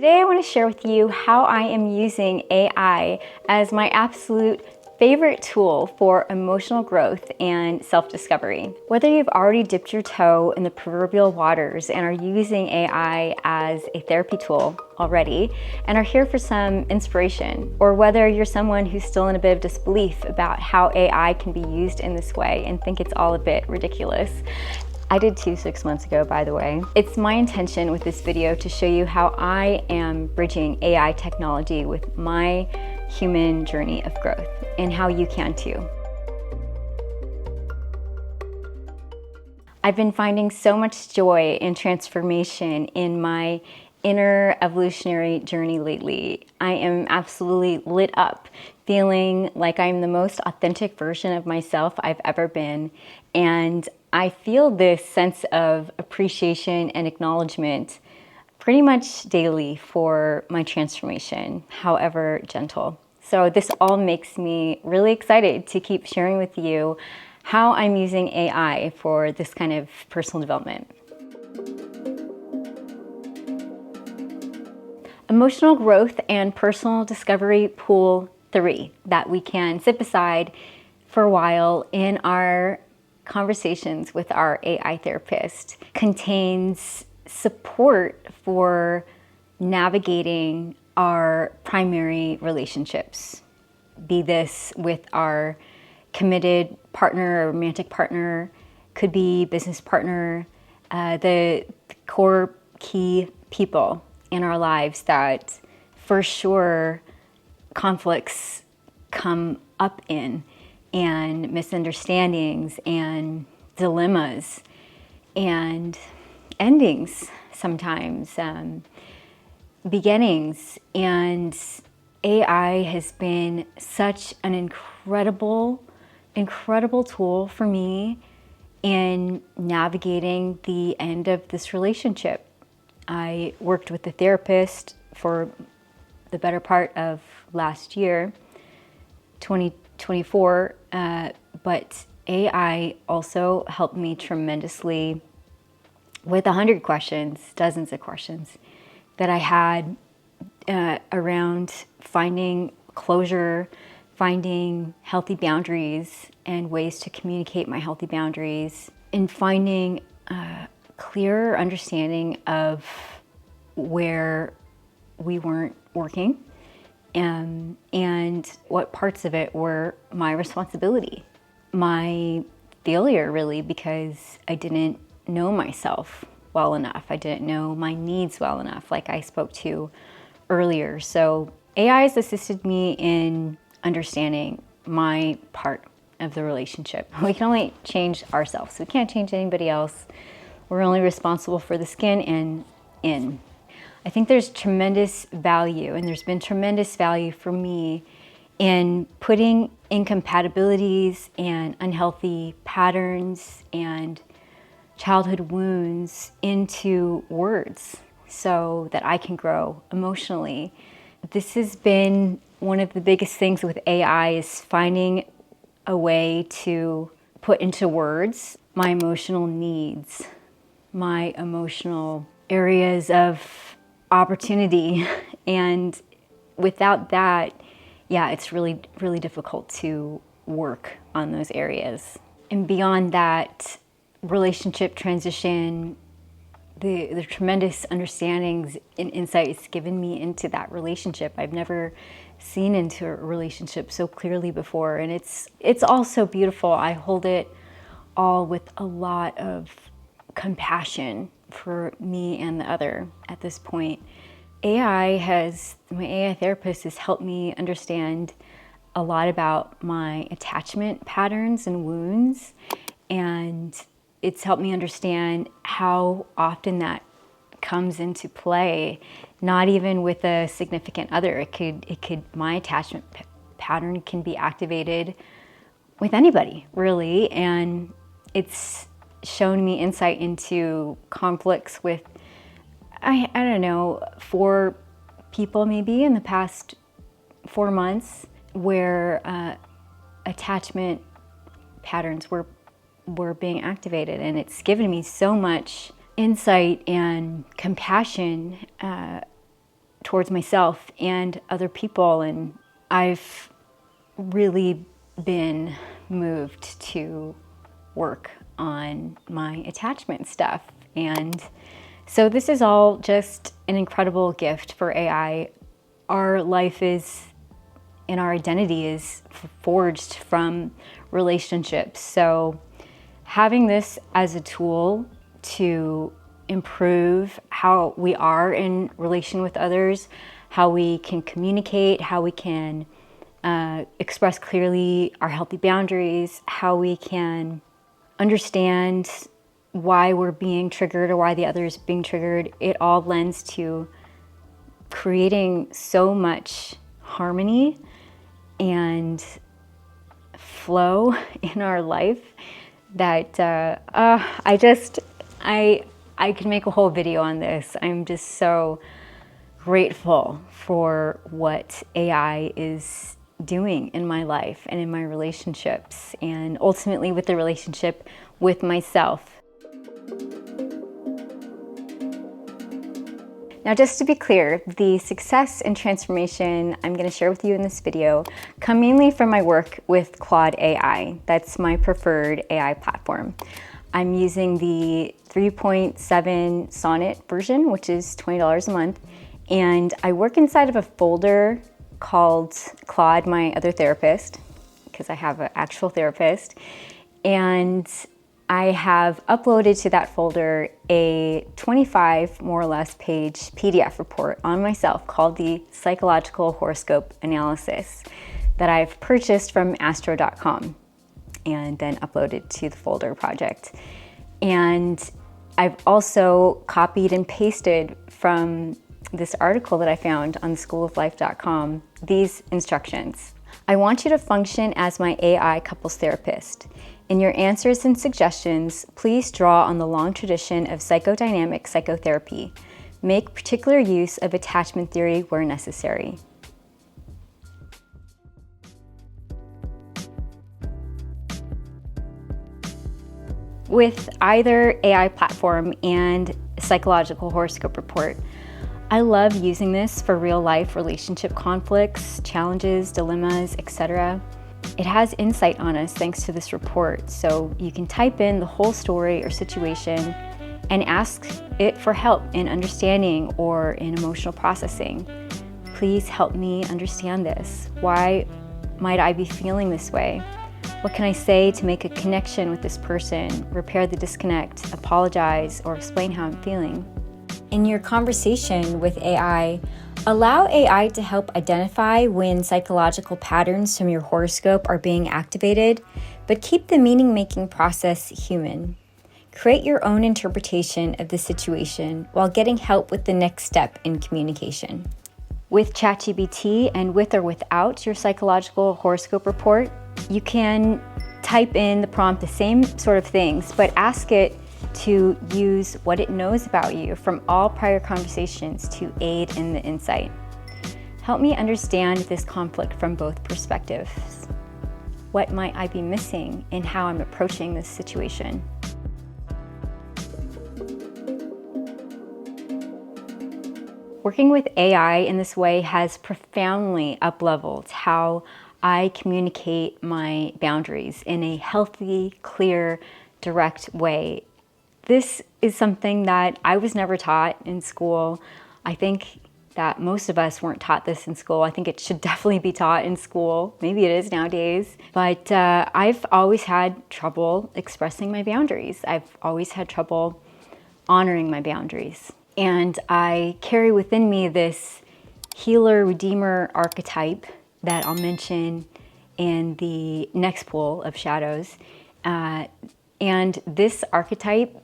Today I want to share with you how I am using AI as my absolute favorite tool for emotional growth and self-discovery. Whether you've already dipped your toe in the proverbial waters and are using AI as a therapy tool already and are here for some inspiration, or whether you're someone who's still in a bit of disbelief about how AI can be used in this way and think it's all a bit ridiculous. I did too 6 months ago, by the way. It's my intention with this video to show you how I am bridging AI technology with my human journey of growth and how you can too. I've been finding so much joy and transformation in my inner evolutionary journey lately. I am absolutely lit up, feeling like I'm the most authentic version of myself I've ever been. And I feel this sense of appreciation and acknowledgement pretty much daily for my transformation, however gentle. So this all makes me really excited to keep sharing with you how I'm using AI for this kind of personal development. Emotional growth and personal discovery pool 3 that we can sit beside for a while in our conversations with our AI therapist contains support for navigating our primary relationships, be this with our committed partner or romantic partner, could be business partner, the core key people in our lives that for sure conflicts come up in, and misunderstandings and dilemmas and endings sometimes, beginnings. And AI has been such an incredible tool for me in navigating the end of this relationship. I worked with a therapist for the better part of last year, 2024, but AI also helped me tremendously with 100 questions, dozens of questions that I had around finding closure, finding healthy boundaries and ways to communicate my healthy boundaries, and finding a clearer understanding of where we weren't working and what parts of it were my responsibility. My failure, really, because I didn't know myself well enough. I didn't know my needs well enough, like I spoke to earlier. So AI has assisted me in understanding my part of the relationship. We can only change ourselves. We can't change anybody else. We're only responsible for the skin and in. I think there's tremendous value, and there's been tremendous value for me in putting incompatibilities and unhealthy patterns and childhood wounds into words so that I can grow emotionally. This has been one of the biggest things with AI, is finding a way to put into words my emotional needs, my emotional areas of opportunity. And without that, yeah, it's really, really difficult to work on those areas. And beyond that, relationship transition, the tremendous understandings and insights given me into that relationship. I've never seen into a relationship so clearly before, and it's all so beautiful. I hold it all with a lot of compassion for me and the other at this point. My AI therapist has helped me understand a lot about my attachment patterns and wounds, and it's helped me understand how often that comes into play, not even with a significant other. My attachment pattern can be activated with anybody, really, and it's shown me insight into conflicts with, I don't know, 4 people maybe in the past 4 months, where attachment patterns were being activated, and it's given me so much insight and compassion towards myself and other people. And I've really been moved to work on my attachment stuff. And so this is all just an incredible gift for AI. Our life is, and our identity is forged from relationships. So having this as a tool to improve how we are in relation with others, how we can communicate, how we can express clearly our healthy boundaries, how we can understand why we're being triggered or why the other is being triggered, it all lends to creating so much harmony and flow in our life that I could make a whole video on this. I'm just so grateful for what AI is doing in my life and in my relationships, and ultimately with the relationship with myself. Now, just to be clear, the success and transformation I'm going to share with you in this video come mainly from my work with Claude AI. That's my preferred AI platform. I'm using the 3.7 Sonnet version, which is $20 a month, and I work inside of a folder called Claude, my other therapist, because I have an actual therapist, and I have uploaded to that folder a 25 more or less page PDF report on myself called the Psychological Horoscope Analysis that I've purchased from astro.com and then uploaded to the folder project. And I've also copied and pasted from this article that I found on schooloflife.com these instructions. I want you to function as my AI couples therapist. In your answers and suggestions, please draw on the long tradition of psychodynamic psychotherapy. Make particular use of attachment theory where necessary. With either AI platform and psychological horoscope report, I love using this for real life relationship conflicts, challenges, dilemmas, etc. It has insight on us thanks to this report, so you can type in the whole story or situation and ask it for help in understanding or in emotional processing. Please help me understand this. Why might I be feeling this way? What can I say to make a connection with this person, repair the disconnect, apologize, or explain how I'm feeling? In your conversation with AI, allow AI to help identify when psychological patterns from your horoscope are being activated, but keep the meaning-making process human. Create your own interpretation of the situation while getting help with the next step in communication. With ChatGPT and with or without your psychological horoscope report, you can type in the prompt, the same sort of things, but ask it to use what it knows about you from all prior conversations to aid in the insight. Help me understand this conflict from both perspectives. What might I be missing in how I'm approaching this situation? Working with AI in this way has profoundly up-leveled how I communicate my boundaries in a healthy, clear, direct way. This is something that I was never taught in school. I think that most of us weren't taught this in school. I think it should definitely be taught in school. Maybe it is nowadays. But I've always had trouble expressing my boundaries. I've always had trouble honoring my boundaries. And I carry within me this healer, redeemer archetype that I'll mention in the next pool of shadows. And this archetype,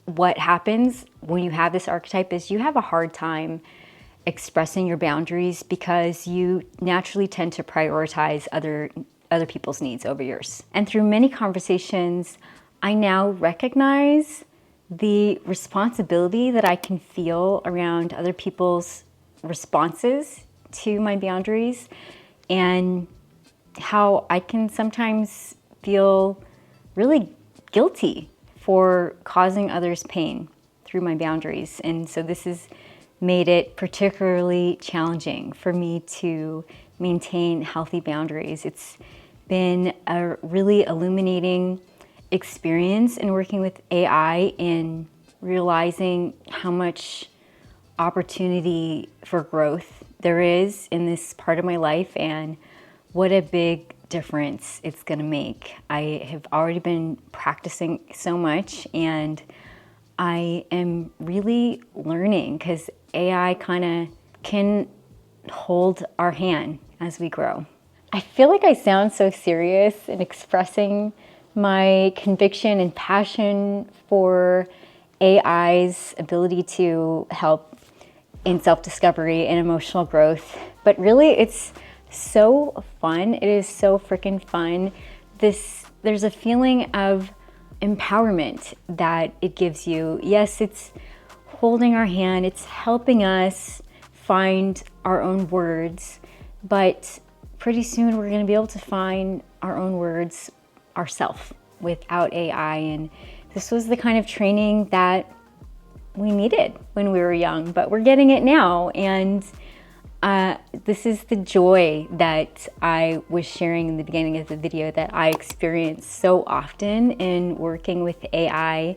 what happens when you have this archetype is you have a hard time expressing your boundaries because you naturally tend to prioritize other people's needs over yours. And through many conversations, I now recognize the responsibility that I can feel around other people's responses to my boundaries, and how I can sometimes feel really guilty for causing others pain through my boundaries. And so this is made it particularly challenging for me to maintain healthy boundaries. It's been a really illuminating experience in working with AI and realizing how much opportunity for growth there is in this part of my life and what a big difference it's gonna make. I have already been practicing so much and I am really learning because AI kind of can hold our hand as we grow. I feel like I sound so serious in expressing my conviction and passion for AI's ability to help in self-discovery and emotional growth, but really it's so fun. It is so freaking fun. There's a feeling of empowerment that it gives you. Yes, it's holding our hand, it's helping us find our own words, but pretty soon we're going to be able to find our own words ourselves without AI. And this was the kind of training that we needed when we were young, but we're getting it now. And this is the joy that I was sharing in the beginning of the video that I experience so often in working with AI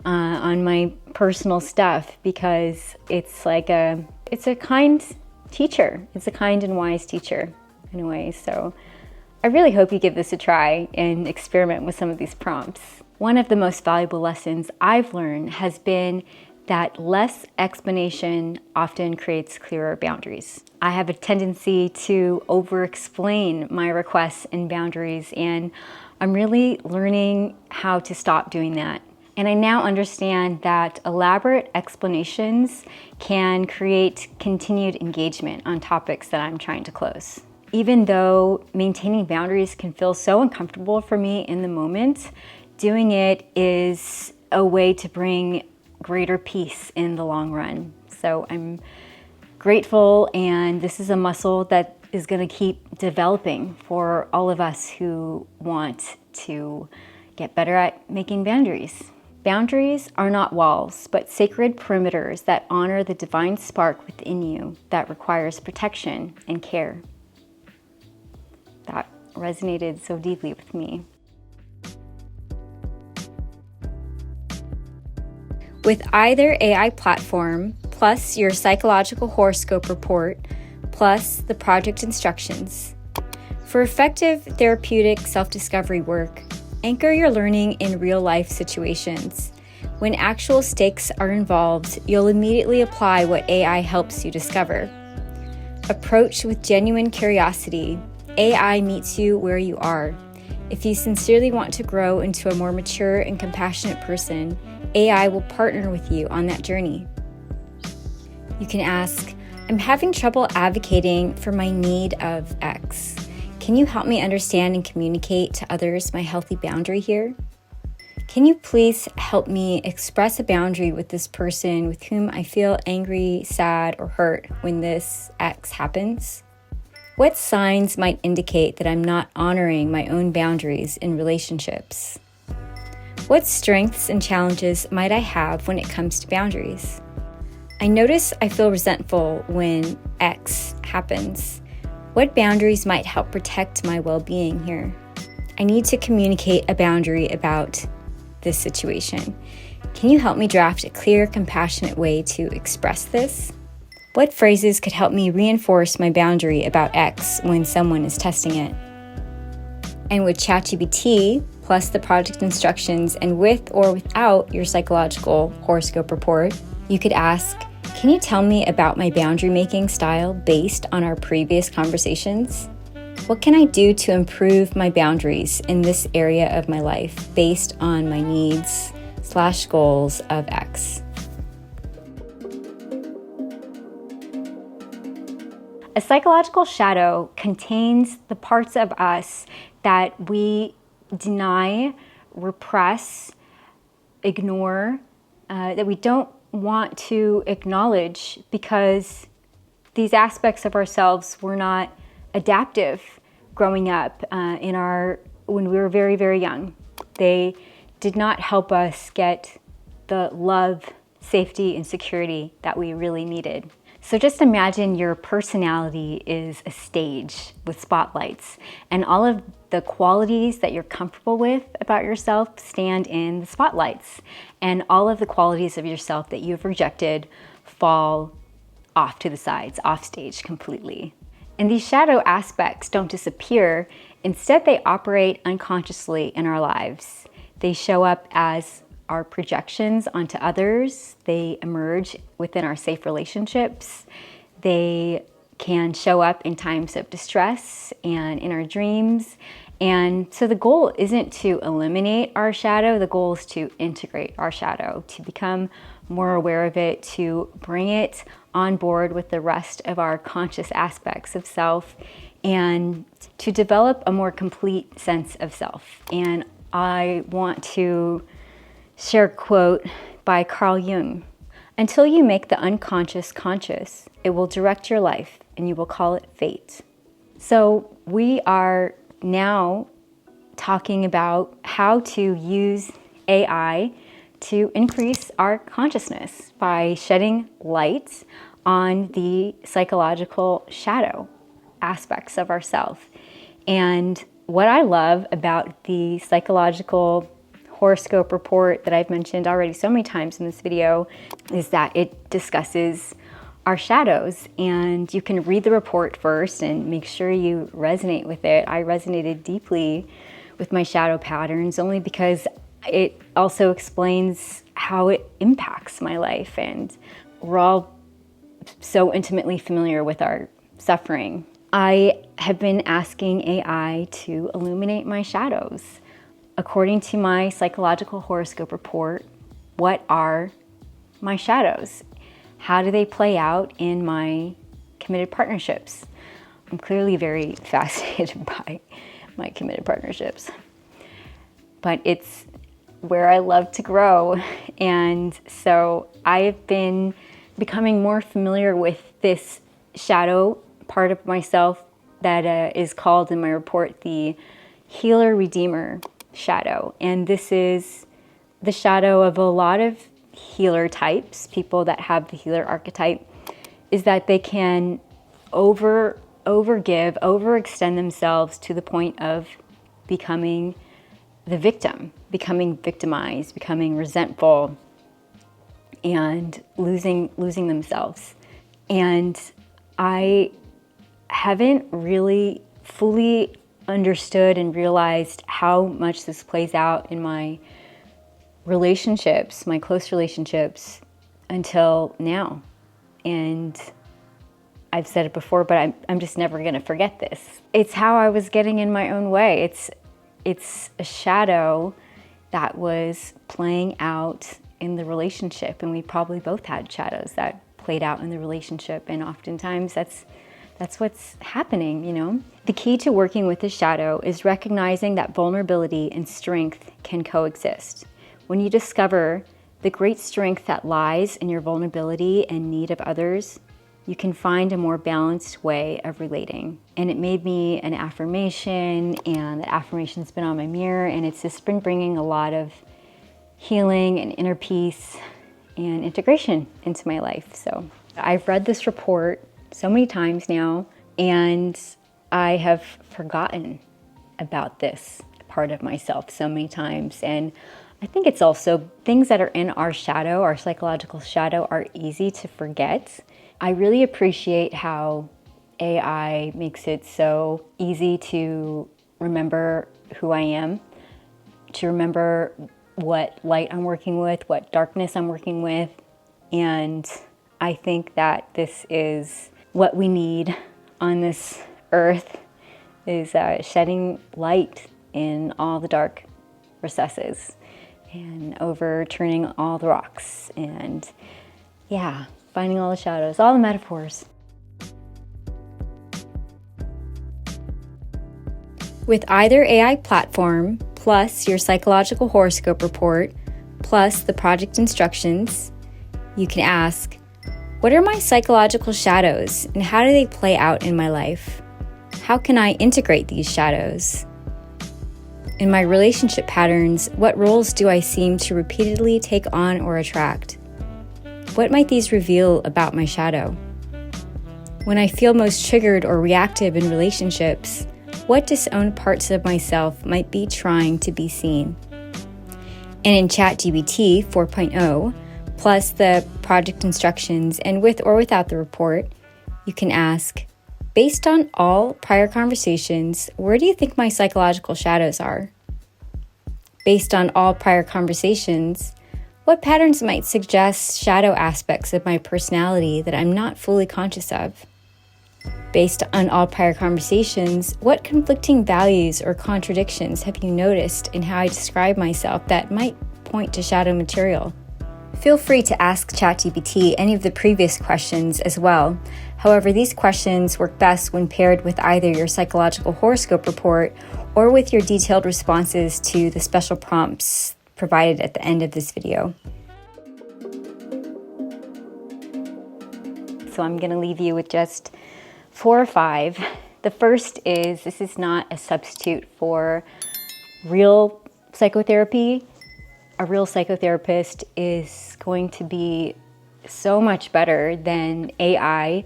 on my personal stuff, because it's like it's a kind teacher. It's a kind and wise teacher in a way. So I really hope you give this a try and experiment with some of these prompts. One of the most valuable lessons I've learned has been that less explanation often creates clearer boundaries. I have a tendency to over-explain my requests and boundaries, and I'm really learning how to stop doing that. And I now understand that elaborate explanations can create continued engagement on topics that I'm trying to close. Even though maintaining boundaries can feel so uncomfortable for me in the moment, doing it is a way to bring greater peace in the long run. So I'm grateful, and this is a muscle that is going to keep developing for all of us who want to get better at making boundaries. Boundaries are not walls, but sacred perimeters that honor the divine spark within you that requires protection and care. That resonated so deeply with me. With either AI platform, plus your psychological horoscope report, plus the project instructions. For effective therapeutic self-discovery work, anchor your learning in real-life situations. When actual stakes are involved, you'll immediately apply what AI helps you discover. Approach with genuine curiosity. AI meets you where you are. If you sincerely want to grow into a more mature and compassionate person, AI will partner with you on that journey. You can ask, I'm having trouble advocating for my need of X. Can you help me understand and communicate to others my healthy boundary here? Can you please help me express a boundary with this person with whom I feel angry, sad, or hurt when this X happens? What signs might indicate that I'm not honoring my own boundaries in relationships? What strengths and challenges might I have when it comes to boundaries? I notice I feel resentful when X happens. What boundaries might help protect my well-being here? I need to communicate a boundary about this situation. Can you help me draft a clear, compassionate way to express this? What phrases could help me reinforce my boundary about X when someone is testing it? And with ChatGPT, plus the project instructions, and with or without your psychological horoscope report, you could ask, can you tell me about my boundary making style based on our previous conversations? What can I do to improve my boundaries in this area of my life based on my needs/goals of X? A psychological shadow contains the parts of us that we deny, repress, ignore, that we don't want to acknowledge because these aspects of ourselves were not adaptive growing up when we were very, very young. They did not help us get the love safety and security that we really needed. So just imagine your personality is a stage with spotlights, and all of the qualities that you're comfortable with about yourself stand in the spotlights, and all of the qualities of yourself that you've rejected fall off to the sides, off stage completely. And these shadow aspects don't disappear. Instead, they operate unconsciously in our lives. They show up as our projections onto others. They emerge within our safe relationships. They can show up in times of distress and in our dreams. And so the goal isn't to eliminate our shadow. The goal is to integrate our shadow, to become more aware of it, to bring it on board with the rest of our conscious aspects of self, and to develop a more complete sense of self. And I want to share a quote by Carl Jung. Until you make the unconscious conscious, it will direct your life and you will call it fate. So we are now talking about how to use AI to increase our consciousness by shedding light on the psychological shadow aspects of ourselves. And what I love about the psychological horoscope report that I've mentioned already so many times in this video is that it discusses our shadows, and you can read the report first and make sure you resonate with it. I resonated deeply with my shadow patterns only because it also explains how it impacts my life, and we're all so intimately familiar with our suffering. I have been asking AI to illuminate my shadows. According to my psychological horoscope report, what are my shadows? How do they play out in my committed partnerships? I'm clearly very fascinated by my committed partnerships, but it's where I love to grow. And so I've been becoming more familiar with this shadow part of myself that is called in my report the healer redeemer shadow. And this is the shadow of a lot of healer types, people that have the healer archetype, is that they can overgive, overextend themselves to the point of becoming the victim, becoming victimized, becoming resentful, and losing themselves. And I haven't really fully understood and realized how much this plays out in my relationships, my close relationships, until now. And I've said it before, but I'm just never gonna forget this. It's how I was getting in my own way. It's a shadow that was playing out in the relationship, and we probably both had shadows that played out in the relationship, and oftentimes that's what's happening, you know? The key to working with the shadow is recognizing that vulnerability and strength can coexist. When you discover the great strength that lies in your vulnerability and need of others, you can find a more balanced way of relating. And it made me an affirmation, and the affirmation's been on my mirror, and it's just been bringing a lot of healing and inner peace and integration into my life. So I've read this report so many times now, and I have forgotten about this part of myself so many times. And I think it's also things that are in our shadow, our psychological shadow, are easy to forget. I really appreciate how AI makes it so easy to remember who I am, to remember what light I'm working with, what darkness I'm working with. And I think that this is what we need on this earth, is shedding light in all the dark recesses and overturning all the rocks, and yeah, finding all the shadows, all the metaphors. With either AI platform, plus your psychological horoscope report, plus the project instructions, you can ask, what are my psychological shadows, and how do they play out in my life? How can I integrate these shadows? In my relationship patterns, what roles do I seem to repeatedly take on or attract? What might these reveal about my shadow? When I feel most triggered or reactive in relationships, what disowned parts of myself might be trying to be seen? And in ChatGPT 4.0, plus the project instructions and with or without the report, you can ask, based on all prior conversations, where do you think my psychological shadows are? Based on all prior conversations, what patterns might suggest shadow aspects of my personality that I'm not fully conscious of? Based on all prior conversations, what conflicting values or contradictions have you noticed in how I describe myself that might point to shadow material? Feel free to ask ChatGPT any of the previous questions as well. However, these questions work best when paired with either your psychological horoscope report or with your detailed responses to the special prompts provided at the end of this video. So I'm going to leave you with just 4 or 5. The first is, this is not a substitute for real psychotherapy. A real psychotherapist is going to be so much better than AI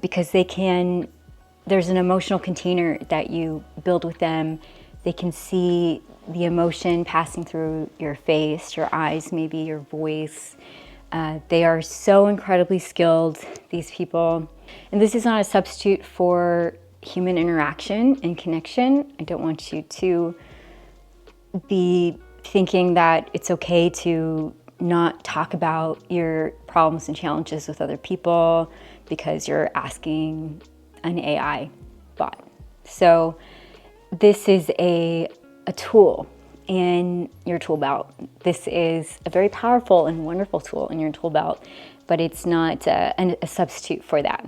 because there's an emotional container that you build with them. They can see the emotion passing through your face, your eyes, maybe your voice. They are so incredibly skilled, these people. And this is not a substitute for human interaction and connection. I don't want you to be thinking that it's okay to not talk about your problems and challenges with other people because you're asking an AI bot. So this is a tool in your tool belt. This is a very powerful and wonderful tool in your tool belt, but it's not a substitute for that.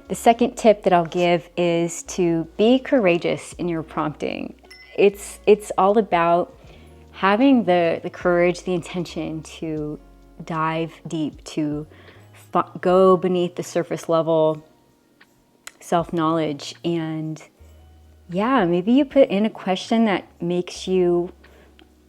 The second tip that I'll give is to be courageous in your prompting. It's all about having the courage, the intention to dive deep, to go beneath the surface level self-knowledge. And yeah, maybe you put in a question that makes you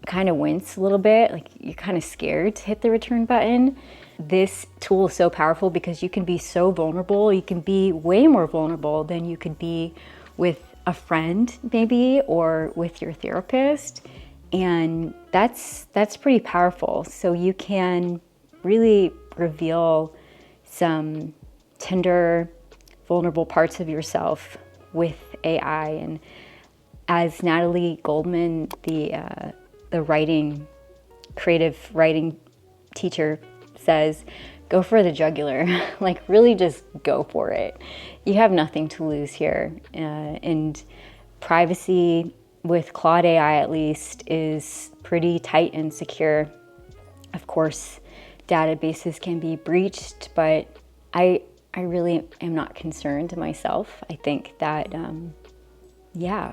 kind of wince a little bit, like you're kind of scared to hit the return button. This tool is so powerful because you can be so vulnerable. You can be way more vulnerable than you could be with a friend maybe, or with your therapist. And that's pretty powerful. So you can really reveal some tender, vulnerable parts of yourself with AI. And as Natalie Goldman, the creative writing teacher says, go for the jugular. Like really just go for it. You have nothing to lose here. And privacy with Claude AI at least is pretty tight and secure. Of course, databases can be breached, but I really am not concerned myself. I think that,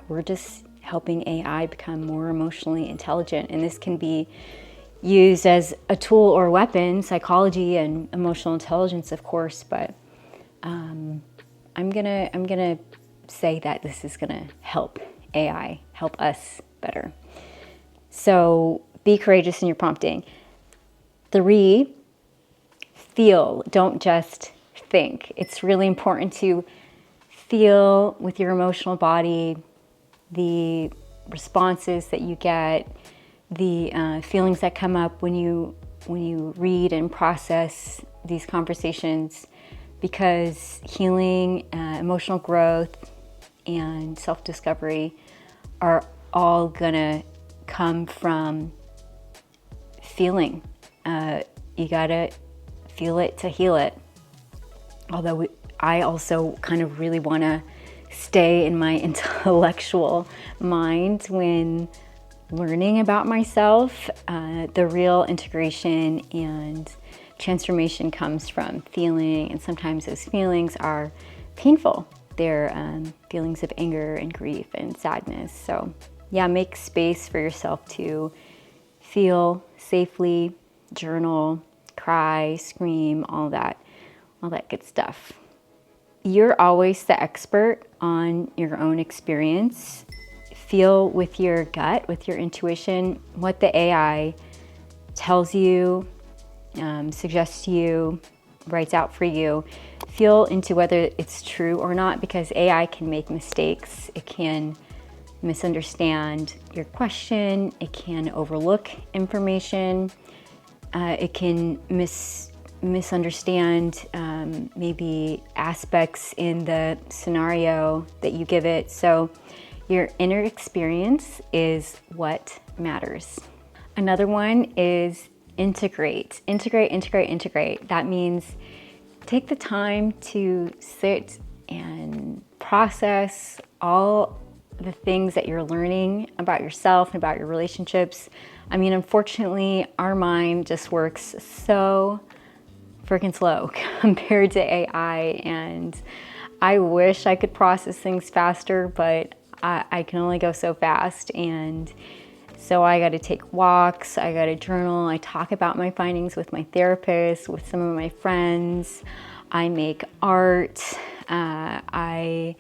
we're just helping AI become more emotionally intelligent, and this can be used as a tool or weapon, psychology and emotional intelligence, of course, but I'm gonna say that this is gonna help AI, help us better. So be courageous in your prompting. 3, feel, don't just think. It's really important to feel with your emotional body the responses that you get, the feelings that come up when you read and process these conversations, because healing, emotional growth, and self-discovery are all gonna come from feeling. You gotta feel it to heal it. Although I also kind of really wanna stay in my intellectual mind when learning about myself. The real integration and transformation comes from feeling, and sometimes those feelings are painful. They're feelings of anger and grief and sadness. So yeah, make space for yourself to feel safely, journal, cry, scream, all that good stuff. You're always the expert on your own experience. Feel with your gut, with your intuition, what the AI tells you suggests to you, writes out for you, feel into whether it's true or not, because AI can make mistakes. It can misunderstand your question. It can overlook information. It can misunderstand maybe aspects in the scenario that you give it. So your inner experience is what matters. Another one is integrate. Integrate. That means take the time to sit and process all the things that you're learning about yourself and about your relationships. I mean, unfortunately, our mind just works so freaking slow compared to AI, and I wish I could process things faster, but I can only go so fast. And so I got to take walks, I got to journal, I talk about my findings with my therapist, with some of my friends, I make art, I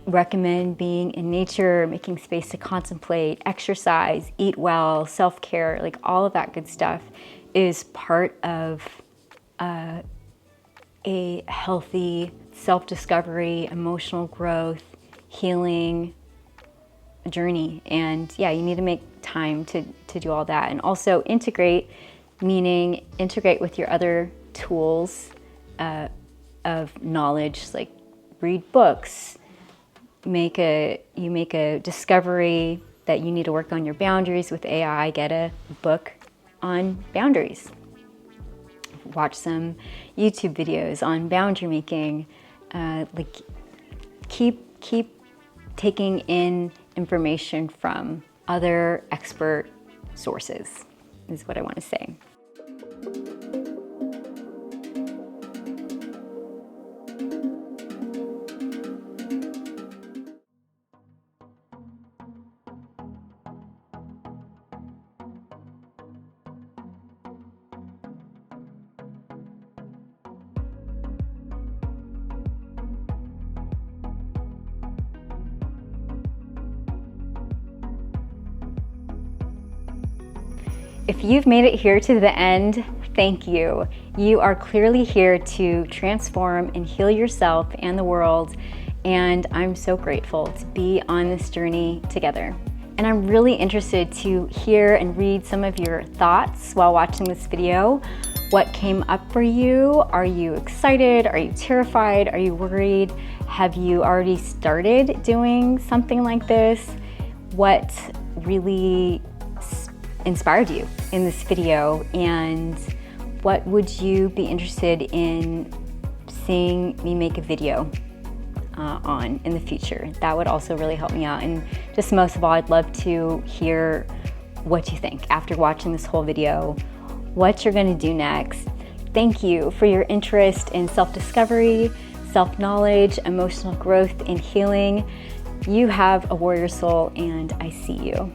recommend being in nature, making space to contemplate, exercise, eat well, self-care, like all of that good stuff is part of a healthy self-discovery, emotional growth, healing journey. And yeah, you need to make time to do all that. And also integrate, meaning integrate with your other tools of knowledge, like read books, you make a discovery that you need to work on your boundaries with AI, get a book on boundaries. Watch some YouTube videos on boundary making. Like keep taking in information from other expert sources is what I want to say. If you've made it here to the end, thank you. You are clearly here to transform and heal yourself and the world, and I'm so grateful to be on this journey together. And I'm really interested to hear and read some of your thoughts while watching this video. What came up for you? Are you excited? Are you terrified? Are you worried? Have you already started doing something like this? What really inspired you in this video, and what would you be interested in seeing me make a video on in the future? That would also really help me out. And just most of all, I'd love to hear what you think after watching this whole video, what you're going to do next. Thank you for your interest in self-discovery, self-knowledge, emotional growth, and healing. You have a warrior soul, and I see you.